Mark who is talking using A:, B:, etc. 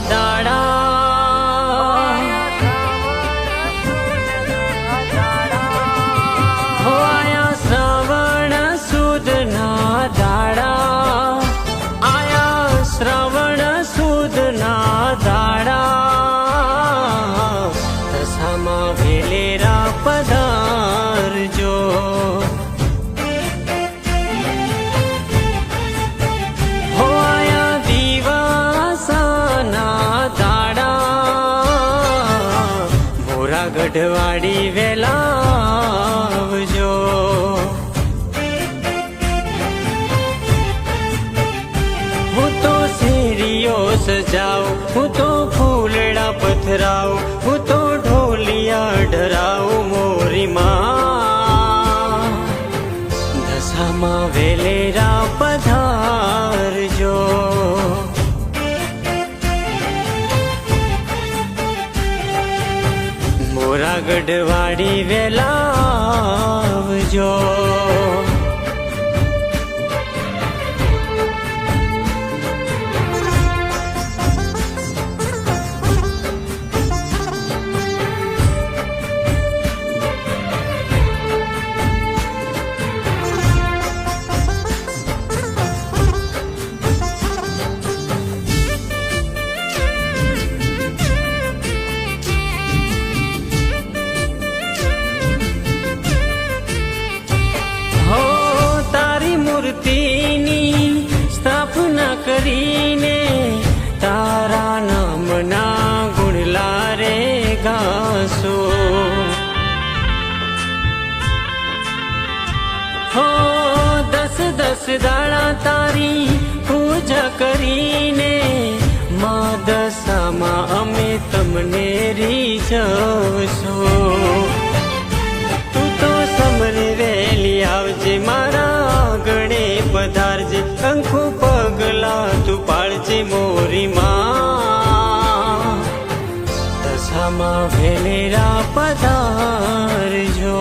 A: દાડા હો આયા શ્રાવણ સુદના દાડા આયા શ્રાવણ સુદના દાડા દશામાં વેલેરા પધારજો ગઢવાડી વેલાવજો હું તો શેરીઓ સજાઉં હું તો ફૂલડા પથરાઉં હું તો ઢોલિયા ડરાઉં મોરીમાં દશામાં વેલેરા પધારજો ગઢવાડી વેલાવજો મૂર્તિની સ્થાપના કરીને તારા નામના ગુણલા રે ગાસો હો દસ દસ દાડા તારી પૂજા કરીને મા દશામાં અમે તમને રીઝવશો તું તો સમરે વેલી આવજે મારા ગણે પધારજે કંકુ પગલા તું પાળજે મોરીમાં દશામાં વેલેરા પધારજો